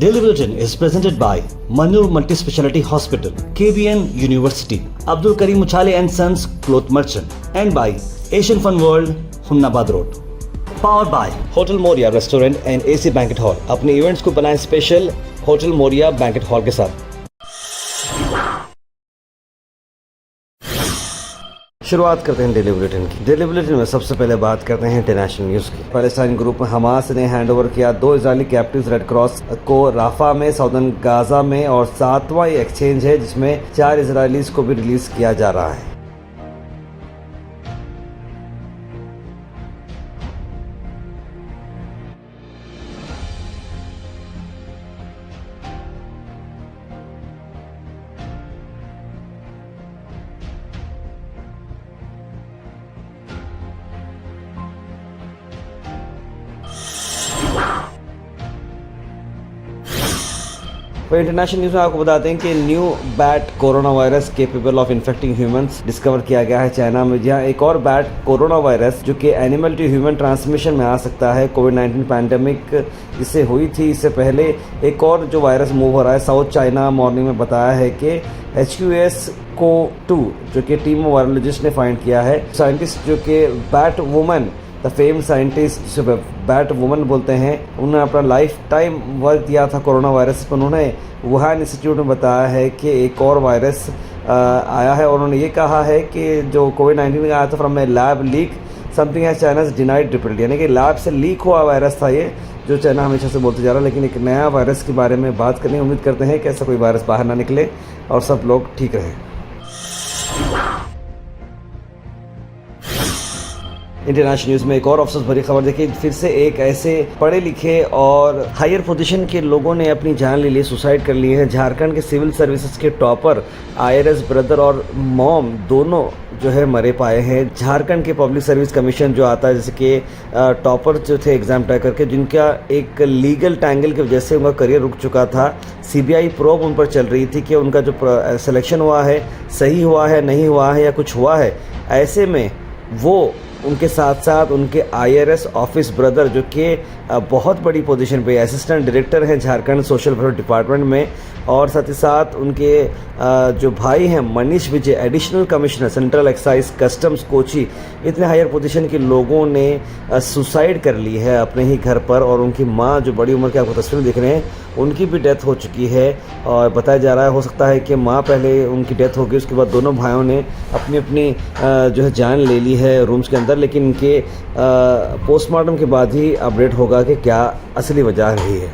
Daily Bulletin is presented by Manur Multi-Speciality Hospital, KBN University, Abdul Karim Uchale and Sons Cloth Merchant, and by Asian Fun World, Humnabad Road. Powered by Hotel Moria Restaurant and AC Banquet Hall. अपने events को बनाएं special hotel Moriya banquet hall के साथ। शुरुआत करते हैं daily bulletin की। Daily bulletin में सबसे पहले बात करते हैं इंटरनेशनल न्यूज़ की। पैलेस्टाइन ग्रुप में हमास ने हैंडओवर किया 2 इजरायली कैप्टिव्स रेड क्रॉस को राफा में, साउदर्न गाजा में, और 7वां एक्सचेंज है जिसमें 4 इजरायलीज को भी रिलीज किया जा रहा है। तो इंटरनेशनल न्यूज़ में आपको बताते हैं कि new bat corona virus capable of infecting humans discover किया गया है चाइना में, जहां एक और बैट कोरोना वायरस जो कि एनिमल टू ह्यूमन ट्रांसमिशन में आ सकता है। कोविड-19 पैंडेमिक इससे हुई थी, इससे पहले एक और जो वायरस मूव हो रहा है। साउथ चाइना मॉर्निंग में बताया है कि HQS-CO2 जो कि टीम वायरोलॉजिस्ट ने फाइंड किया है। साइंटिस्ट जो कि bat woman, the fame scientist जिसे बैट वुमन बोलते हैं, उन्होंने अपना लाइफ टाइम वर्क दिया था कोरोना वायरस पर। उन्होंने वुहान इंस्टीट्यूट में बताया है कि एक और वायरस आया है, और उन्होंने ये कहा है कि जो कोविड-19 आया था from A lab leak something has China denied repeatedly, यानी कि लैब से लीक हुआ वायरस था ये, जो चाइना हमेशा से बोलते जा रहा है। लेकिन एक नया वायरस के बारे में बात करनी, उम्मीद करते हैं कि ऐसा कोई वायरस बाहर ना निकले और सब लोग ठीक रहें। इंटरनेशनल न्यूज़ में एक और अफसोस भरी खबर देखिए, फिर से एक ऐसे पढ़े लिखे और हायर पोजीशन के लोगों ने अपनी जान ले ली, सुसाइड कर ली है। झारखंड के सिविल सर्विसेज के टॉपर IRS ब्रदर और मॉम दोनों जो है मरे पाए हैं। झारखंड के पब्लिक सर्विस कमीशन जो आता है, जैसे कि टॉपर जो थे एग्जाम ट्राई करके, जिनका एक लीगल टैंगल की वजह से उनका करियर रुक चुका था। CBI प्रोब उन पर चल रही थी कि उनका जो सिलेक्शन हुआ है सही हुआ है, नहीं हुआ है या कुछ हुआ है। ऐसे में वो उनके साथ साथ उनके IRS ऑफिस ब्रदर जो कि बहुत बड़ी पोजीशन पे असिस्टेंट डायरेक्टर हैं झारखंड सोशल वेलफेयर डिपार्टमेंट में, और साथ ही साथ उनके जो भाई हैं Manish Vijay additional commissioner central excise customs Kochi, इतने हायर पोजीशन के लोगों ने सुसाइड कर ली है अपने ही घर पर। और उनकी माँ जो बड़ी उम्र की आपको तस्वीर दिख रहे हैं, उनकी भी डेथ हो चुकी है। और बताया जा रहा है हो सकता है कि माँ पहले उनकी डेथ हो गई, उसके बाद दोनों भाइयों ने अपनी अपनी जो है जान ले ली है रूम्स के अंदर। लेकिन इनके पोस्टमार्टम के बाद ही अपडेट होगा कि क्या असली वजह रही है।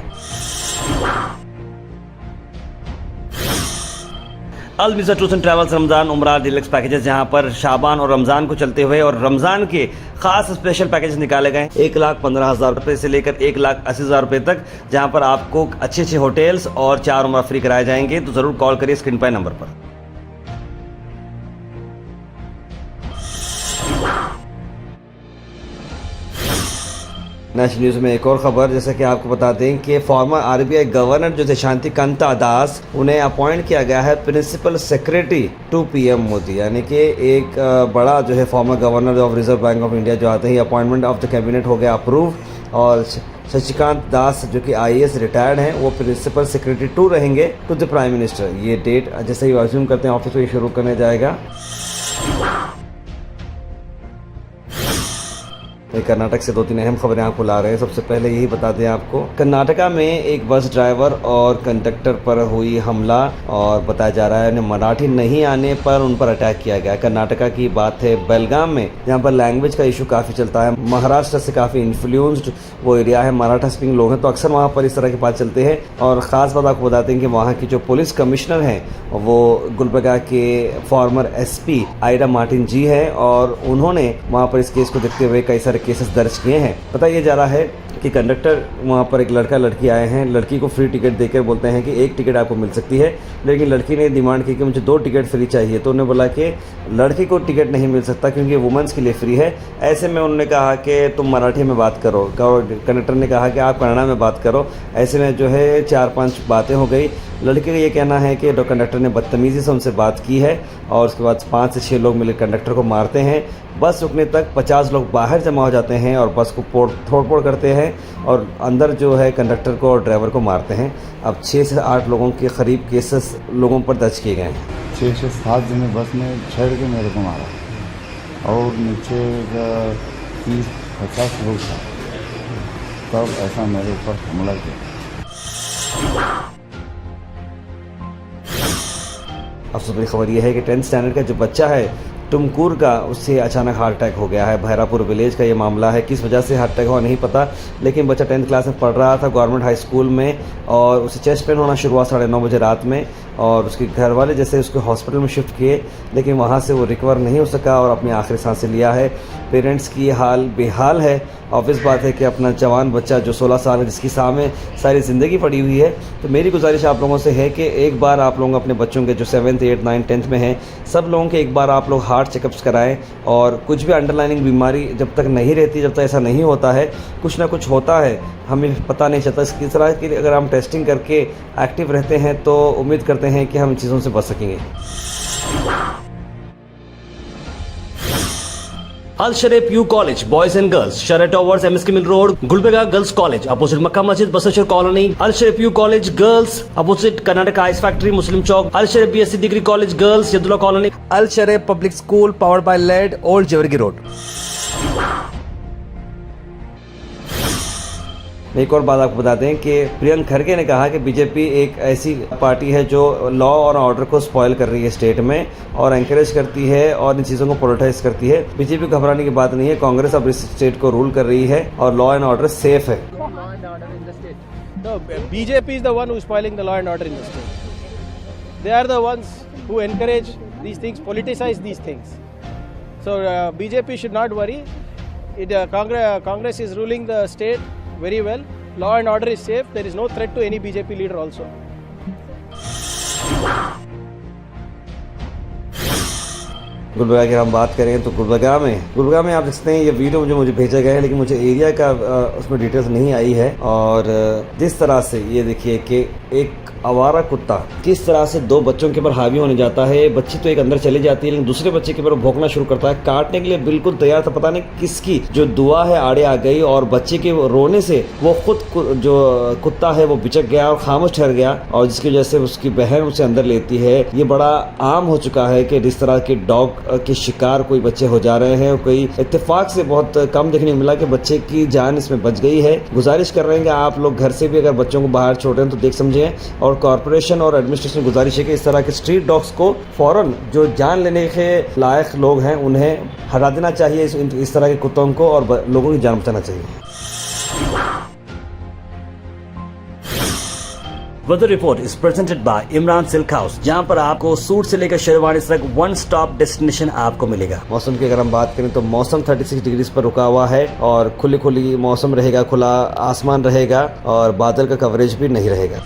अल मिज़ा टूर्स एंड ट्रैवल्स रमज़ान उम्रा डीलक्स पैकेजेस, जहां पर शाबान और रमज़ान को चलते हुए और रमज़ान के खास स्पेशल पैकेजेस निकाले गए 1,15,000 रुपये से लेकर 1,80,000 रुपये तक, जहां पर आपको अच्छे अच्छे होटल्स और 4 उम्रा फ्री कराए जाएंगे। तो ज़रूर कॉल करिए स्क्रीन पर नंबर पर। नेशनल न्यूज़ में एक और खबर, जैसा कि आपको बता दें कि फॉर्मर RBI गवर्नर जो थे शांतिकांता दास, उन्हें अपॉइंट किया गया है principal secretary to PM Modi, यानी कि एक बड़ा जो है former governor of reserve bank of India जो आते ही अपॉइंटमेंट ऑफ द कैबिनेट हो गया अप्रूव। और शशिकांत दास जो कि IAS रिटायर्ड हैं, वो प्रिंसिपल सेक्रेटरी 2 रहेंगे टू द प्राइम मिनिस्टर। ये डेट जैसे ही अज्यूम करते हैं ऑफिस को ये शुरू करने जाएगा। कर्नाटक से 2-3 अहम खबरें आपको ला रहे हैं। सबसे पहले यही बता दें आपको, कर्नाटका में एक बस ड्राइवर और कंडक्टर पर हुई हमला, और बताया जा रहा है उन्हें मराठी नहीं आने पर उन पर अटैक किया गया। कर्नाटका की बात है बेलगाम में, जहां पर लैंग्वेज का इशू काफ़ी चलता है। महाराष्ट्र से काफ़ी इन्फ्लुएंस्ड वो एरिया है, मराठा स्पीकिंग लोग हैं, तो अक्सर वहाँ पर इस तरह की बात चलते हैं। और ख़ास बात आपको बताते हैं कि वहाँ की जो पुलिस कमिश्नर हैं वो गुलबर्गा के फॉर्मर SP आइडा मार्टिन जी हैं, और उन्होंने वहाँ पर इस केस को देखते हुए कई सारे केसेस दर्ज किए हैं। बताया जा रहा है कि कंडक्टर वहाँ पर एक लड़का लड़की आए हैं, लड़की को फ्री टिकट देकर बोलते हैं कि 1 टिकट आपको मिल सकती है, लेकिन लड़की ने डिमांड की कि मुझे 2 टिकट फ्री चाहिए। तो उन्होंने बोला कि लड़की को टिकट नहीं मिल सकता क्योंकि वुमेंस के लिए फ्री है। ऐसे में उन्होंने कहा कि तुम मराठी में बात करो, कंडक्टर ने कहा कि आप कन्नड़ा में बात करो। ऐसे में जो है 4-5 बातें हो गई, लड़के का ये कहना है कि कंडक्टर ने बदतमीज़ी से उनसे बात की है और उसके बाद 5 से 6 लोग मिलकर कंडक्टर को मारते हैं। बस रुकने तक 50 लोग बाहर जमा हो जाते हैं और बस को तोड़-फोड़ करते हैं और अंदर जो है कंडक्टर को और ड्राइवर को मारते हैं। अब 6 से 8 लोगों के करीब केसेस लोगों पर दर्ज किए गए हैं। 6 से 7 जने बस में छेड़ के मेरे को मारा और नीचे 30-50 लोग था, तब ऐसा मेरे ऊपर हमला किया। अब सबसे बड़ी खबर यह है कि 10th स्टैंडर्ड का जो बच्चा है टुमकुर का, उससे अचानक हार्ट अटैक हो गया है। भैरापुर विलेज का ये मामला है। किस वजह से हार्ट अटैक हुआ नहीं पता, लेकिन बच्चा 10th क्लास में पढ़ रहा था गवर्नमेंट हाई स्कूल में और उसे चेस्ट पेन होना शुरू हुआ 9:30 बजे रात में और उसके घर वाले जैसे उसको हॉस्पिटल में शिफ्ट किए, लेकिन वहाँ से वो रिकवर नहीं हो सका और अपनी आखिरी सांसें लिया है। पेरेंट्स की हाल बेहाल है। ऑब्वियस बात है कि अपना जवान बच्चा जो 16 साल है, जिसकी सामने सारी ज़िंदगी पड़ी हुई है, तो मेरी गुजारिश आप लोगों से है कि एक बार आप लोग अपने बच्चों के जो 7th, 8th, 9th, 10th में हैं, सब लोगों के एक बार आप लोग हार्ट चेकअप्स कराएं और कुछ भी अंडरलाइनिंग बीमारी जब तक नहीं रहती, जब तक ऐसा नहीं होता है, कुछ ना कुछ होता है, हमें पता नहीं चलता। इस तरह की अगर हम टेस्टिंग करके एक्टिव रहते हैं तो उम्मीद करते हैं कि हम चीज़ों से बच सकेंगे। Al Sharif U college boys and girls, शरट towers, MSK mill road, Gulbarga girls college opposite Makka Masjid, Basaveshwar colony. Al Sharif U college girls opposite Karnataka ice factory, Muslim Chowk. Al Sharif BSc degree college girls, Yadulla colony. Al Sharif public school powered by led, old Jewargi road. एक और बात आपको बता दें कि प्रियंक खरगे ने कहा कि बीजेपी एक ऐसी पार्टी है जो लॉ और ऑर्डर को स्पॉइल कर रही है स्टेट में और एंकरेज करती है और इन चीज़ों को पोलिटाइज करती है। बीजेपी को घबराने की बात नहीं है। कांग्रेस अब इस स्टेट को रूल कर रही है और लॉ एंड ऑर्डर सेफ है। No, BJP is the one who is spoiling the law and order in the state. They are the ones who encourage these things, politicize these things. So BJP should not worry. Congress is ruling the state very well. Law and order is safe. There is no threat to any BJP leader also. Gulbarga की हम बात करें तो गुलबर्गा में आप देख सकते हैं ये वीडियो मुझे भेजा गया है, लेकिन मुझे एरिया का उसमें डिटेल्स नहीं आई है। और जिस तरह से ये देखिए कि एक आवारा कुत्ता किस तरह से 2 बच्चों के ऊपर हावी होने जाता है। बच्ची तो एक अंदर चली जाती है, लेकिन दूसरे बच्चे के ऊपर भौंकना शुरू करता है, काटने के लिए बिल्कुल तैयार था। पता नहीं किसकी जो दुआ है आड़े आ गई और बच्चे के रोने से वो खुद जो कुत्ता है वो बिचक गया और खामोश ठहर गया, और जिसकी वजह से उसकी बहन उसे अंदर लेती है। ये बड़ा आम हो चुका है कि जिस तरह के डॉग के शिकार कोई बच्चे हो जा रहे हैं। कोई इत्तेफाक से बहुत कम देखने को मिला कि बच्चे की जान इसमें बच गई है। गुजारिश कर रहे हैं कि आप लोग घर से भी अगर बच्चों को बाहर छोड़ रहे हैं तो देख समझें, और कॉर्पोरेशन और एडमिनिस्ट्रेशन गुजारिश है कि इस तरह के स्ट्रीट डॉग्स को फौरन जो जान लेने के लायक लोग हैं उन्हें हटा देना चाहिए, इस तरह के कुत्तों को, और लोगों की जान बचाना चाहिए। Weather report is presented by Imran silk house, जहां पर आपको सूट से लेकर शेरवानी तक वन स्टॉप डेस्टिनेशन आपको मिलेगा। मौसम की अगर हम बात करें तो मौसम 36 डिग्री पर रुका हुआ है और खुली मौसम रहेगा, खुला आसमान रहेगा और बादल का कवरेज भी नहीं रहेगा।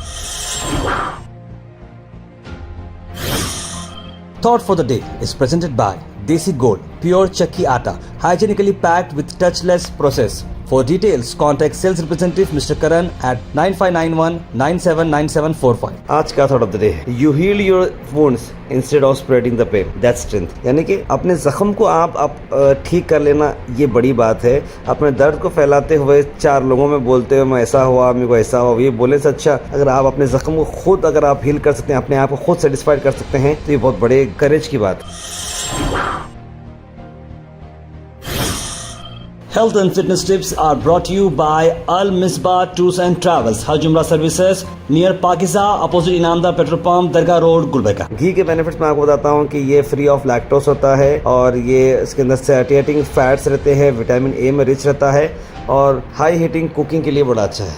Thought for the day is presented by Desi Gold, pure chakki atta, hygienically packed with touchless process. For details, contact sales representative Mr. Karan at 9591979745. आज का thought of the day, you heal your wounds instead of spreading the pain, that's strength. यानी कि अपने जख्म को आप ठीक कर लेना, ये बड़ी बात है। अपने दर्द को फैलाते हुए 4 लोगों में बोलते हुए मैं ऐसा हुआ, मेरे को ऐसा हुआ, ये बोलने से अच्छा अगर आप अपने जख्म को खुद अगर आप हील कर सकते हैं, अपने आप को खुद सेटिस्फाइड कर सकते हैं, तो ये बहुत बड़े करेज की बात है। Health and fitness tips are brought to you by Al Misbah Tours and Travels, Hajj Umrah Services near Pakiza, opposite Inamda Petrol Pump, Dargah Road, Gulbarga. घी के बेनिफिट्स मैं आपको बताता हूँ कि ये फ्री ऑफ लैक्टोस होता है और ये इसके अंदर सैटिएटिंग फैट्स रहते हैं, विटामिन ए में रिच रहता है और हाई हीटिंग कुकिंग के लिए बड़ा अच्छा है।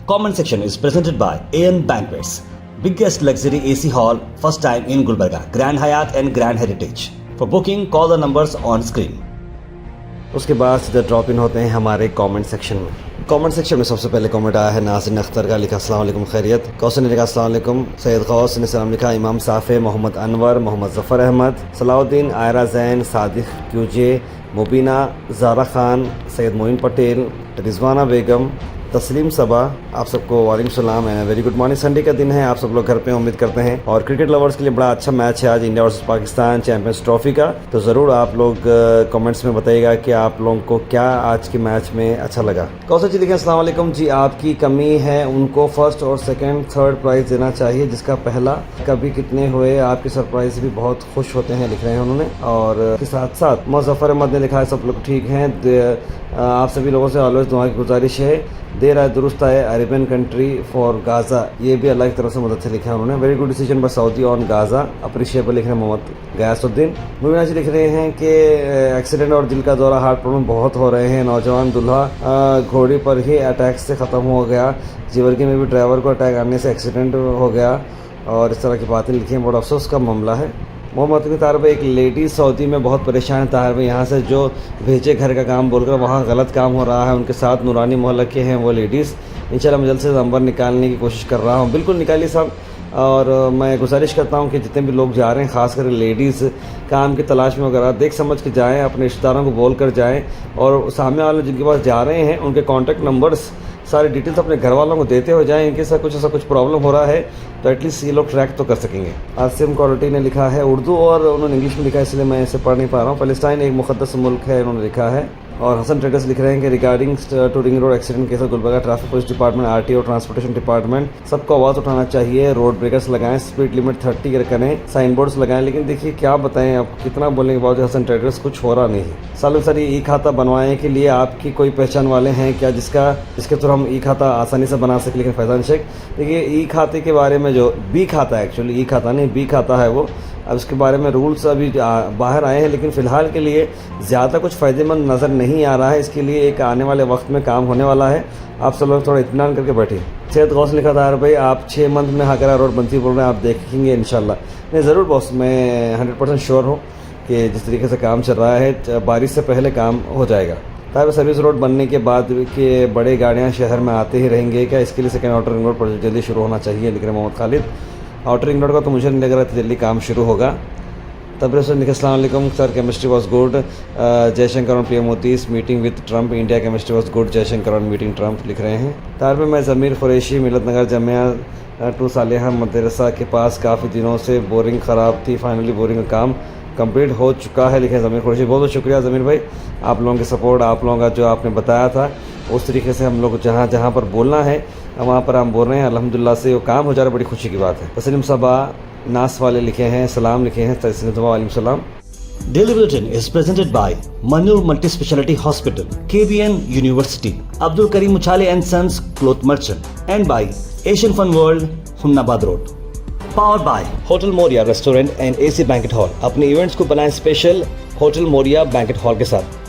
Comment section is presented by AN Banquets, biggest luxury AC hall, first time in Gulbarga, Grand Hyatt and Grand Heritage. For booking, call the numbers on screen. उसके बाद सीधा ड्रॉप इन होते हैं हमारे कमेंट सेक्शन में। Comment section में सबसे पहले कमेंट आया है नाज़िन अख्तर का, लिखा अस्सलाम वालेकुम खैरियत। कौसर ने लिखा अस्सलाम वालेकुम। सैयद गौस ने सलाम लिखा। इमाम साफ़े, मोहम्मद अनवर, मोहम्मद ज़फ़र अहमद, सलाउद्दीन, आयरा ज़ैन, सादिक क्यूजे, मुबीना, ज़ारा खान, सैयद मोइन पटेल, रिजवाना बेगम, तस्लीम सबा, आप सबको वालेकुम सलाम and very good morning. Sunday का दिन है, आप सब लोग घर पे उम्मीद करते हैं और क्रिकेट लवर्स के लिए बड़ा अच्छा मैच है आज India versus Pakistan champions trophy का। तो ज़रूर आप लोग कमेंट्स में बताइएगा कि आप लोगों को क्या आज के मैच में अच्छा लगा। कौशल जी लिखें अस्सलाम वालेकुम जी, आपकी कमी है, उनको फर्स्ट और सेकंड थर्ड प्राइज़ देना चाहिए जिसका पहला कभी कितने हुए, आपके सरप्राइज भी बहुत खुश होते हैं लिख रहे हैं उन्होंने। और के साथ साथ मुज़फ़्फ़र अहमद ने लिखा है सब लोग ठीक हैं, आप सभी लोगों से ऑलवेज दुआ की गुजारिश है, देर आए दुरुस्त आए, अरेबियन कंट्री फॉर गाज़ा, ये भी अल्लाह की तरफ से मदद से लिखा है उन्होंने। Very good decision by Saudi on Gaza, appreciable लिख रहे हैं मोहम्मद गयासुद्दीन। मुबीना जी लिख रहे हैं कि एक्सीडेंट और दिल का दौरा, हार्ट प्रॉब्लम बहुत हो रहे हैं, नौजवान दूल्हा घोड़ी पर ही अटैक से ख़त्म हो गया, जीवरगी में भी ड्राइवर को अटैक आने से एक्सीडेंट हो गया और इस तरह की बातें लिखी हैं, बड़ा अफसोस का मामला है। मोहम्मद की तार पर एक लेडी सऊदी में बहुत परेशान है, तार में यहाँ से जो भेजे घर का काम बोलकर वहाँ गलत काम हो रहा है, उनके साथ नूरानी मोहल्ला के हैं वो लेडीज़। इंशाल्लाह मैं जल्द से नंबर निकालने की कोशिश कर रहा हूँ, बिल्कुल निकालिए साहब। और मैं गुजारिश करता हूँ कि जितने भी लोग जा रहे हैं, ख़ासकर लेडीज़ काम की तलाश में वगैरह, देख समझ के जाएँ, अपने रिश्तेदारों को बोल कर जाएँ और सामने वाले जिनके पास जा रहे हैं उनके कॉन्टैक्ट नंबर्स सारी डिटेल्स अपने घर वालों को देते हो जाएं, इनके साथ ऐसा कुछ प्रॉब्लम हो रहा है तो एटलीस्ट ये लोग ट्रैक तो कर सकेंगे। आसिम क्वालिटी ने लिखा है उर्दू और उन्होंने इंग्लिश में लिखा है, इसलिए मैं इसे पढ़ नहीं पा रहा हूँ। फ़लस्तीन एक मुक़द्दस मुल्क है उन्होंने लिखा है। और हसन ट्रेडर्स लिख रहे हैं कि regarding to ring road accident case Gulbarga traffic police department, RTO, transportation department सबको आवाज़ उठाना चाहिए, रोड ब्रेकर्स लगाएं, स्पीड लिमिट 30 करें, साइन बोर्ड्स लगाएं। लेकिन देखिए क्या बताएं, आप कितना बोलने के बाद हसन ट्रेडर्स कुछ हो रहा नहीं है। सालों सर ये ई खाता बनवाने के लिए आपकी कोई पहचान वाले हैं क्या जिसके थ्रू हम ई खाता आसानी से बना सकें? लेकिन फैज़ान शेख देखिए ई खाते के बारे में, जो बी खाता है, एक्चुअली ई खाता नहीं बी खाता है वो, अब इसके बारे में रूल्स अभी बाहर आए हैं लेकिन फ़िलहाल के लिए ज़्यादा कुछ फ़ायदेमंद नज़र नहीं आ रहा है। इसके लिए एक आने वाले वक्त में काम होने वाला है, आप सब लोग थोड़ा इत्मीनान करके बैठिए। सैयद गौस लिखा था भाई आप 6 मंथ में हाकरा रोड बनती बोल रहे हैं, आप देखेंगे इंशाल्लाह। नहीं ज़रूर बॉस, मैं 100% श्योर हूँ कि जिस तरीके से काम चल रहा है बारिश से पहले काम हो जाएगा। ताकि सर्विस रोड बनने के बाद के बड़े गाड़ियाँ शहर में आते ही रहेंगे क्या? इसके लिए सेकेंड आउटर रिंग रोड पर जल्दी शुरू होना चाहिए लिख रहे Mohammed Khalid. Outer ring road का तो मुझे नहीं लग रहा था जल्दी काम शुरू होगा। तब अस्सलाम वालेकुम sir, chemistry was good, Jaishankar on PM Modi's meeting with Trump, India chemistry was good, Jaishankar on meeting Trump लिख रहे हैं। तार में मैं ज़मीर कुरैशी मिलत नगर जमिया टू सालिहा मदरसा के पास काफ़ी दिनों से बोरिंग ख़राब थी, फाइनली बोरिंग का काम कंप्लीट हो चुका है लिखे ज़मीर कुरैशी। बहुत बहुत शुक्रिया ज़मीर भाई, आप लोगों के सपोर्ट, आप लोगों का जो आपने बताया था उस तरीके से हम लोग जहाँ जहाँ पर बोलना है वहाँ पर हम बोल रहे हैं, अल्हम्दुलिल्लाह से वो काम हो जा रहा है, बड़ी खुशी की बात है। तस्लीम सबा नास वाले लिखे हैं, सलाम लिखे हैं, तस्लीम सबा वालेकुम सलाम। Daily Bulletin is presented by Manur Multi-Speciality Hospital, KBN University, Abdul Karim Uchale and Sons Cloth Merchant, and by Asian Fun World, Humnabad Road. Powered by Hotel Moria Restaurant and AC Banquet Hall. अपने events को बनाएं special hotel Moriya banquet hall के साथ।